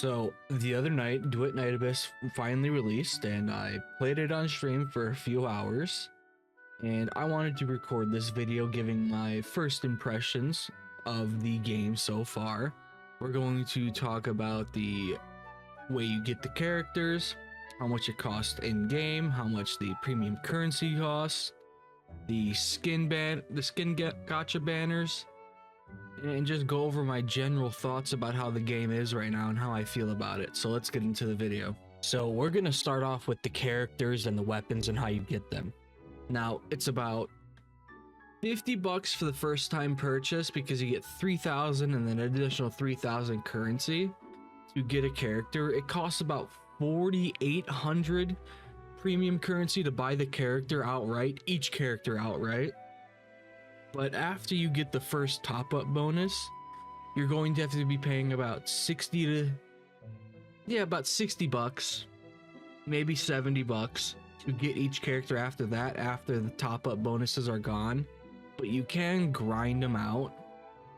So the other night, Duetnightabyss finally released, and I played it on stream for a few hours. And I wanted to record this video giving my first impressions of the game so far. We're going to talk about the way you get the characters, how much it costs in game, how much the premium currency costs, the skin gotcha banners, and just go over my general thoughts about how the game is right now and how I feel about it. So let's get into the video. So we're gonna start off with the characters and the weapons and how you get them. Now it's about $50 for the first time purchase because you get 3,000 and then an additional 3,000 currency to get a character. It costs about 4,800 premium currency to buy the character outright, each character outright. But after you get the first top-up bonus, you're going to have to be paying about $60, maybe $70 to get each character after that, after the top-up bonuses are gone. But you can grind them out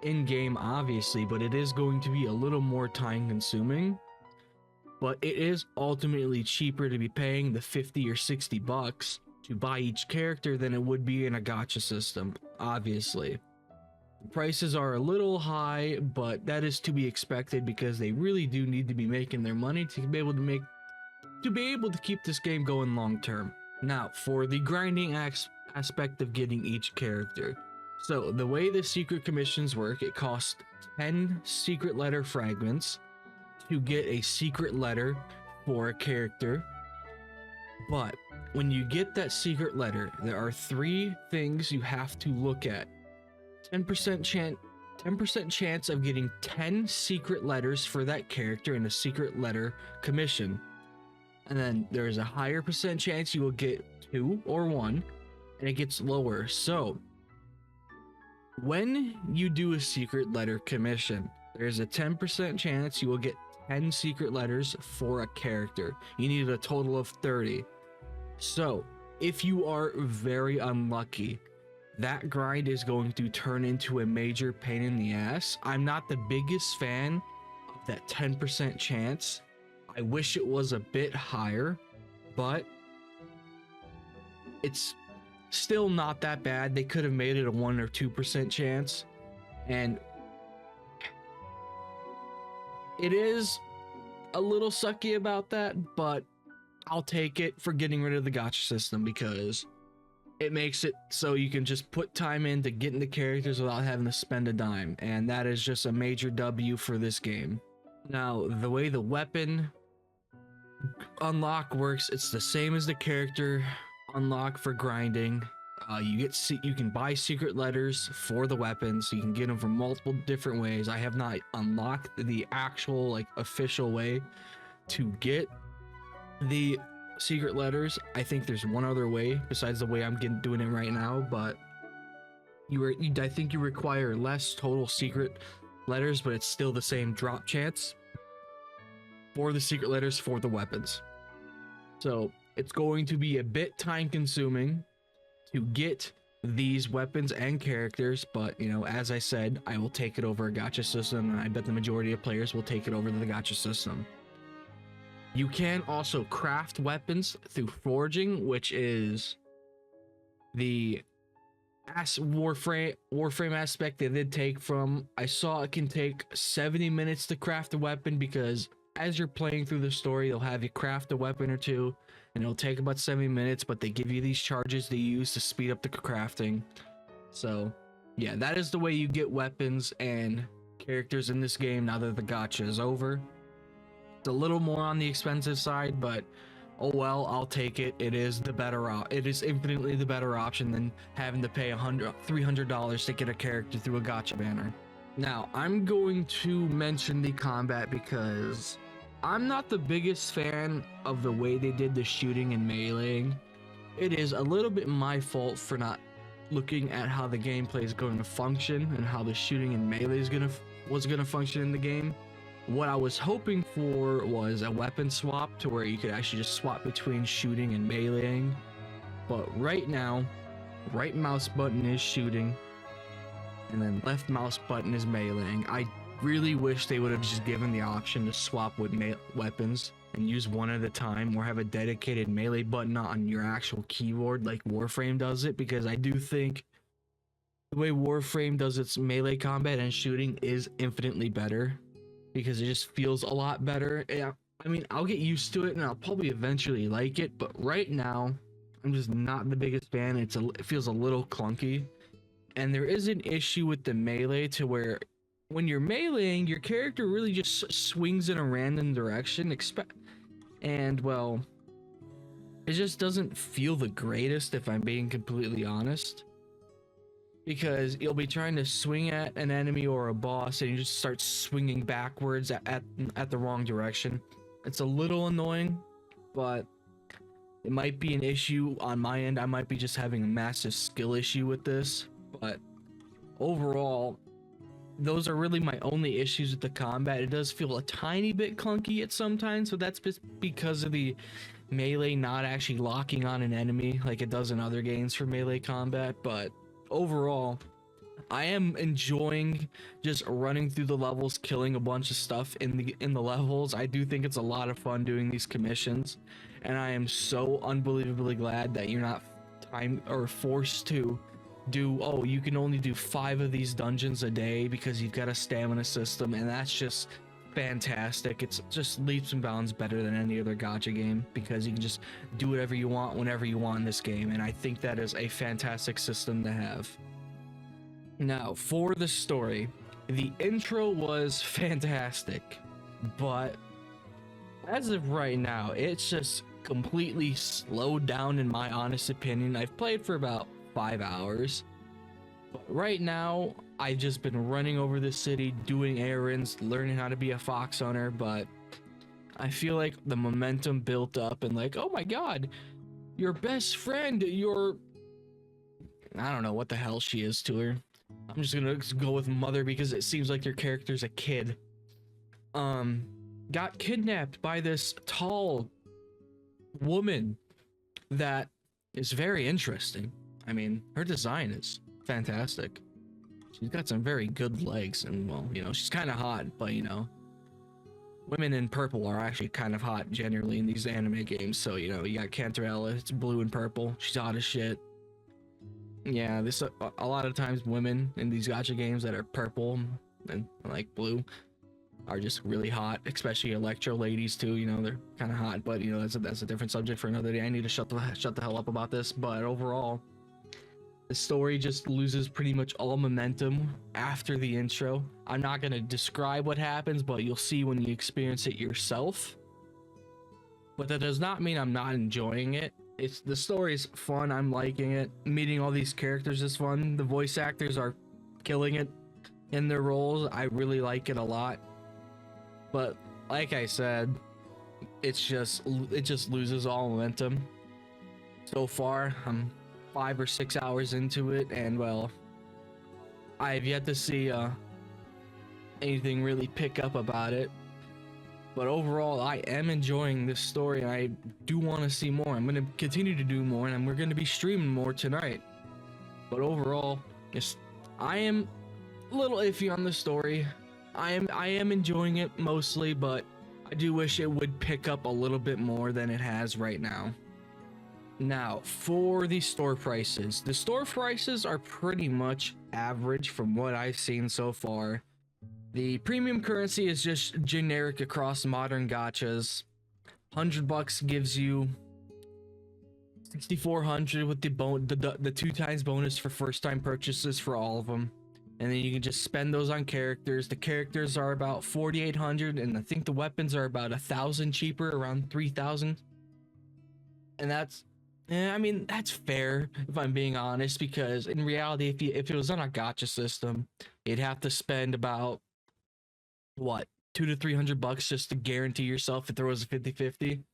in-game, obviously, but it is going to be a little more time-consuming. But it is ultimately cheaper to be paying the $50 or $60 to buy each character than it would be in a gacha system, obviously. The prices are a little high, but that is to be expected because they really do need to be making their money to be able to keep this game going long term. Now, for the grinding aspect of getting each character. So, the way the secret commissions work, it costs 10 secret letter fragments to get a secret letter for a character. But when you get that secret letter, there are 3 things you have to look at. 10% chance of getting 10 secret letters for that character in a secret letter commission. And then there's a higher percent chance you will get 2 or 1, and it gets lower. So when you do a secret letter commission, there's a 10% chance you will get 10 secret letters for a character. You need a total of 30. So if you are very unlucky, that grind is going to turn into a major pain in the ass. I'm not the biggest fan of that 10% chance. I wish it was a bit higher, but it's still not that bad. They could have made it a 1 or 2% chance, and it is a little sucky about that, but I'll take it for getting rid of the gacha system because it makes it so you can just put time into getting the characters without having to spend a dime, and that is just a major W for this game. Now, the way the weapon unlock works, it's the same as the character unlock for grinding. You can buy secret letters for the weapons, so you can get them from multiple different ways. I have not unlocked the actual official way to get the secret letters. I think there's one other way besides the way I'm doing it right now, but I think you require less total secret letters, but it's still the same drop chance for the secret letters for the weapons. So it's going to be a bit time consuming to get these weapons and characters, but as I said, I will take it over a gacha system, and I bet the majority of players will take it over the gacha system. You can also craft weapons through forging, which is the Warframe aspect they did take from. I saw it can take 70 minutes to craft a weapon because as you're playing through the story, they'll have you craft a weapon or two, and it'll take about 70 minutes, but they give you these charges to use to speed up the crafting. So yeah, that is the way you get weapons and characters in this game now that the gacha is over. It's a little more on the expensive side, but oh well, I'll take it. It is infinitely the better option than having to pay $300 to get a character through a gacha banner. Now, I'm going to mention the combat because I'm not the biggest fan of the way they did the shooting and meleeing. It is a little bit my fault for not looking at how the gameplay is going to function and how the shooting and melee was gonna function in the game. What I was hoping for was a weapon swap to where you could actually just swap between shooting and meleeing. But right now, right mouse button is shooting, and then left mouse button is meleeing. I really wish they would have just given the option to swap with weapons and use one at a time, or have a dedicated melee button on your actual keyboard like Warframe does it, because I do think the way Warframe does its melee combat and shooting is infinitely better, because it just feels a lot better. Yeah, I mean, I'll get used to it and I'll probably eventually like it, but right now I'm just not the biggest fan. It feels a little clunky, and there is an issue with the melee to where when you're meleeing, your character really just swings in a random direction, and well, it just doesn't feel the greatest, if I'm being completely honest, because you'll be trying to swing at an enemy or a boss and you just start swinging backwards at the wrong direction. It's a little annoying, but it might be an issue on my end. I might be just having a massive skill issue with this, but overall, those are really my only issues with the combat. It does feel a tiny bit clunky at sometimes, but that's just because of the melee not actually locking on an enemy like it does in other games for melee combat. But overall, I am enjoying just running through the levels, killing a bunch of stuff in the levels. I do think it's a lot of fun doing these commissions, and I am so unbelievably glad that you're not forced to do, oh, you can only do 5 of these dungeons a day because you've got a stamina system, and that's just fantastic. It's just leaps and bounds better than any other gacha game, because you can just do whatever you want whenever you want in this game, and I think that is a fantastic system to have. Now, for the story, the intro was fantastic, but as of right now, it's just completely slowed down in my honest opinion. I've played for about 5 hours, but right now I've just been running over the city, doing errands, learning how to be a fox hunter, but I feel like the momentum built up, and like, oh my god, your best friend, I don't know what the hell she is to her. I'm just gonna go with mother because it seems like your character's a kid. Got kidnapped by this tall woman that is very interesting. I mean, her design is fantastic. She's got some very good legs, and well, you know, she's kind of hot, but you know, women in purple are actually kind of hot generally in these anime games. So, you know, you got Cantarella, it's blue and purple. She's hot as shit. Yeah, this a lot of times women in these gacha games that are purple and like blue are just really hot, especially electro ladies too. You know, they're kind of hot, but you know, that's a different subject for another day. I need to shut the hell up about this. But overall, the story just loses pretty much all momentum after the intro. I'm not gonna describe what happens, but you'll see when you experience it yourself. But that does not mean I'm not enjoying it. The story's fun. I'm liking it. Meeting all these characters is fun. The voice actors are killing it in their roles. I really like it a lot. But like I said, it just loses all momentum. So far, I'm 5 or 6 hours into it, and well, I've yet to see anything really pick up about it. But overall, I am enjoying this story, and I do want to see more. I'm going to continue to do more, and we're going to be streaming more tonight. But overall, I am a little iffy on the story. I am enjoying it mostly, but I do wish it would pick up a little bit more than it has right now. Now, for the store prices. The store prices are pretty much average from what I've seen so far. The premium currency is just generic across modern gachas. $100 gives you 6,400 with the 2 times bonus for first time purchases for all of them. And then you can just spend those on characters. The characters are about 4,800, and I think the weapons are about 1,000 cheaper, around 3,000. And that's, I mean, that's fair if I'm being honest, because in reality, if it was on a gacha system, you'd have to spend about what, $200 to $300 just to guarantee yourself if there was a 50-50.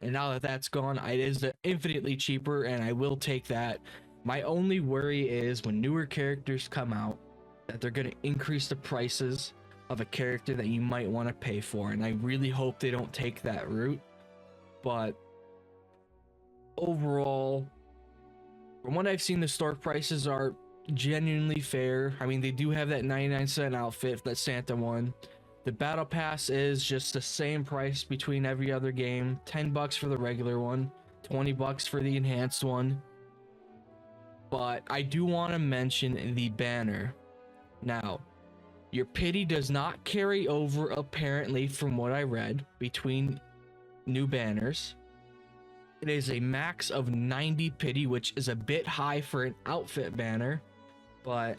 And now that that's gone, it is infinitely cheaper, and I will take that. My only worry is when newer characters come out, that they're going to increase the prices of a character that you might want to pay for, and I really hope they don't take that route. But overall, from what I've seen, the store prices are genuinely fair. I mean, they do have that 99-cent outfit that Santa one. The battle pass is just the same price between every other game. 10 bucks for the regular one, 20 bucks for the enhanced one. But I do want to mention the banner. Now, your pity does not carry over, apparently, from what I read, between new banners. It is a max of 90 pity, which is a bit high for an outfit banner, but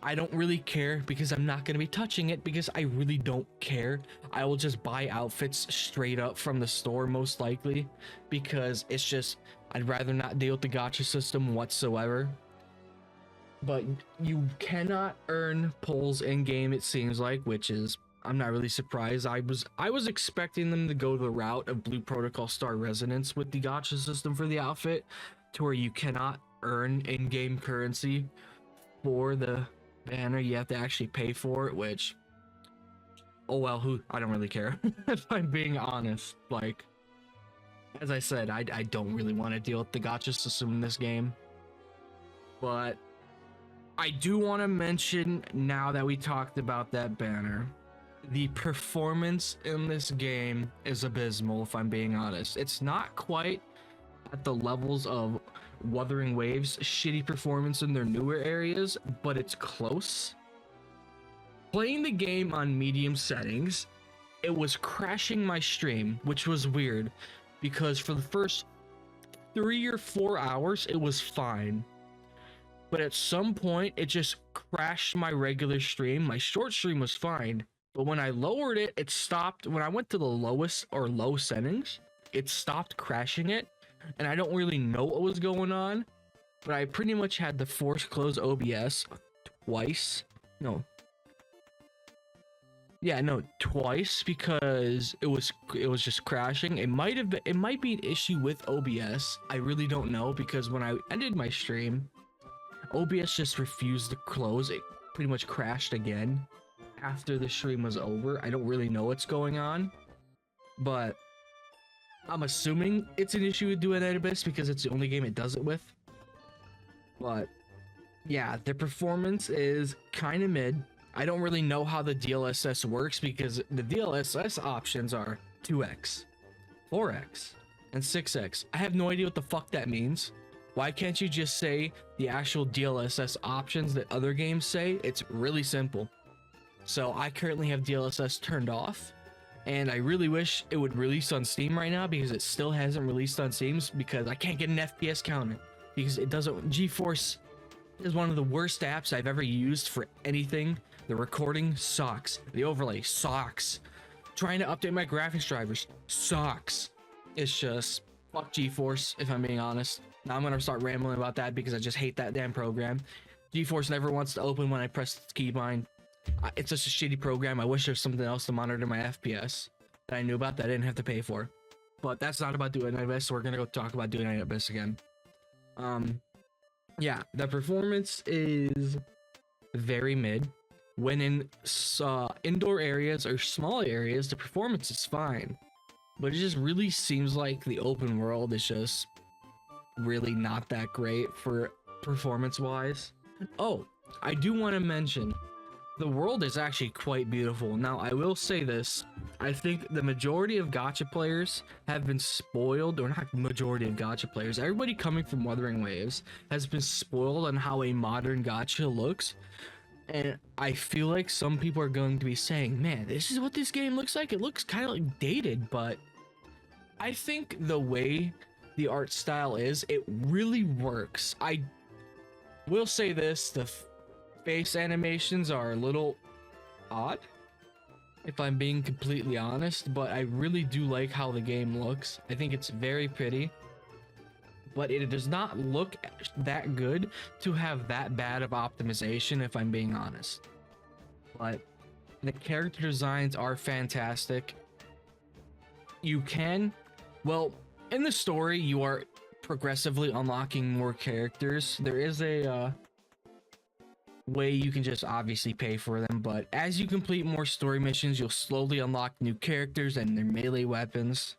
I don't really care because I'm not going to be touching it because I really don't care. I will just buy outfits straight up from the store, most likely, because it's just, I'd rather not deal with the gacha system whatsoever. But you cannot earn pulls in game, it seems like, which is, I'm not really surprised. I was expecting them to go the route of Blue Protocol Star Resonance with the gacha system for the outfit, to where you cannot earn in-game currency for the banner. You have to actually pay for it, which, oh well, I don't really care. If I'm being honest. Like, as I said, I don't really want to deal with the gacha system in this game. But I do want to mention, now that we talked about that banner, the performance in this game is abysmal, if I'm being honest. It's not quite at the levels of Wuthering Waves' shitty performance in their newer areas, but it's close. Playing the game on medium settings, it was crashing my stream, which was weird, because for the first 3 or 4 hours, it was fine. But at some point, it just crashed my regular stream. My short stream was fine, but when I lowered it, it stopped. When I went to the lowest or low settings, it stopped crashing it, and I don't really know what was going on, but I pretty much had to force close OBS twice. Twice, because it was just crashing. It might be an issue with OBS. I really don't know, because when I ended my stream, OBS just refused to close. It pretty much crashed again after the stream was over. I don't really know what's going on, but I'm assuming it's an issue with duetnightabyss because it's the only game it does it with. But yeah, the performance is kind of mid. I don't really know how the DLSS works, because the DLSS options are 2x, 4x, and 6x. I have no idea what the fuck that means. Why can't you just say the actual DLSS options that other games say? It's really simple. So I currently have DLSS turned off, and I really wish it would release on Steam right now, because it still hasn't released on Steam, because I can't get an FPS counter, because it doesn't. GeForce is one of the worst apps I've ever used for anything. The recording sucks. The overlay sucks. Trying to update my graphics drivers sucks. It's just fuck GeForce, if I'm being honest. Now I'm gonna start rambling about that because I just hate that damn program. GeForce never wants to open when I press the keybind. It's just a shitty program. I wish there's something else to monitor my FPS that I knew about that I didn't have to pay for. But that's not about duetnightabyss, so we're gonna go talk about duetnightabyss again. Yeah, the performance is very mid. When in indoor areas or small areas, the performance is fine, but it just really seems like the open world is just really not that great for performance wise. Oh, I do want to mention, the world is actually quite beautiful. Now, I will say this, I think the majority of gacha players have been spoiled, or not majority of gacha players, everybody coming from Wuthering Waves has been spoiled on how a modern gacha looks. And I feel like some people are going to be saying, man, this is what this game looks like. It looks kind of like dated, but I think the way the art style is, it really works. I will say this, the face animations are a little odd, if I'm being completely honest, but I really do like how the game looks. I think it's very pretty, but it does not look that good to have that bad of optimization, if I'm being honest. But the character designs are fantastic. You can, well, in the story, you are progressively unlocking more characters. There is a way you can just obviously pay for them, but as you complete more story missions, you'll slowly unlock new characters and their melee weapons.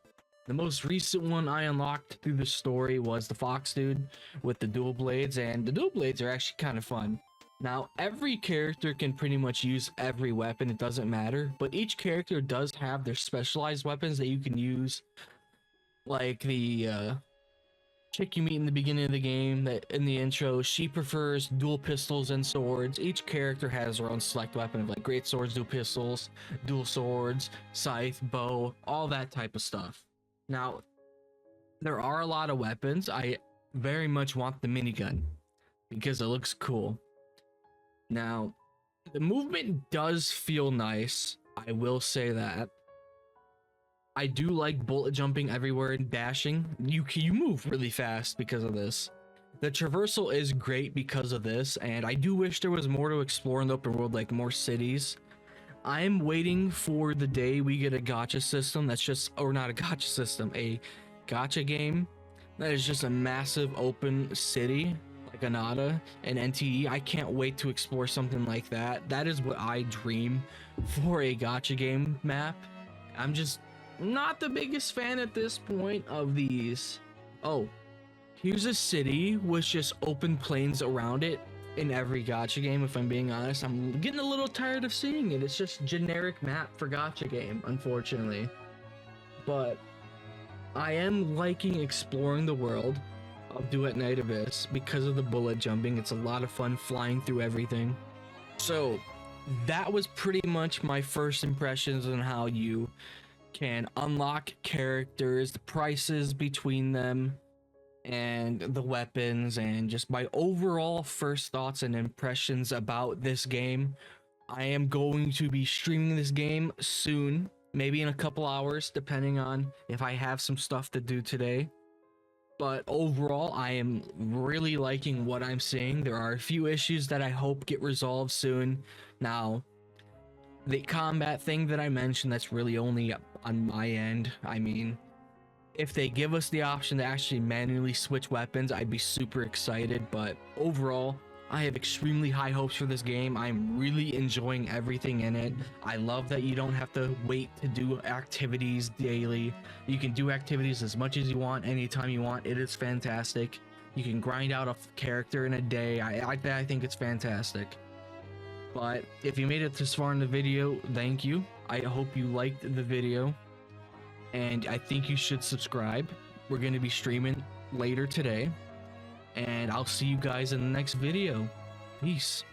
The most recent one I unlocked through the story was the Fox dude with the dual blades, and the dual blades are actually kind of fun. Now, every character can pretty much use every weapon, it doesn't matter, but each character does have their specialized weapons that you can use, like the chick you meet in the beginning of the game that in the intro, she prefers dual pistols and swords. Each character has their own select weapon of like great swords, dual pistols, dual swords, scythe, bow, all that type of stuff. Now, there are a lot of weapons. I very much want the minigun because it looks cool. Now, the movement does feel nice. I will say that. I do like bullet jumping everywhere and dashing. You move really fast because of this. The traversal is great because of this, and I do wish there was more to explore in the open world, like more cities. I'm waiting for the day we get a gacha system that's just, or not a gacha system, a gacha game that is just a massive open city like Anata and NTE. I can't wait to explore something like that. That is what I dream for a gacha game map. I'm just not the biggest fan at this point of these. Oh, here's a city with just open plains around it in every gacha game. If I'm being honest, I'm getting a little tired of seeing it. It's just generic map for gacha game, unfortunately. But I am liking exploring the world of Duetnightabyss because of the bullet jumping. It's a lot of fun flying through everything. So that was pretty much my first impressions on how you can unlock characters, the prices between them, and the weapons, and just my overall first thoughts and impressions about this game. I am going to be streaming this game soon, maybe in a couple hours, depending on if I have some stuff to do today. But overall, I am really liking what I'm seeing. There are a few issues that I hope get resolved soon. Now, the combat thing that I mentioned, that's really only on my end. I mean, if they give us the option to actually manually switch weapons, I'd be super excited. But overall, I have extremely high hopes for this game. I'm really enjoying everything in it. I love that you don't have to wait to do activities daily. You can do activities as much as you want, anytime you want. It is fantastic. You can grind out a character in a day. I think it's fantastic. But if you made it this far in the video, thank you. I hope you liked the video, and I think you should subscribe. We're going to be streaming later today, and I'll see you guys in the next video. Peace.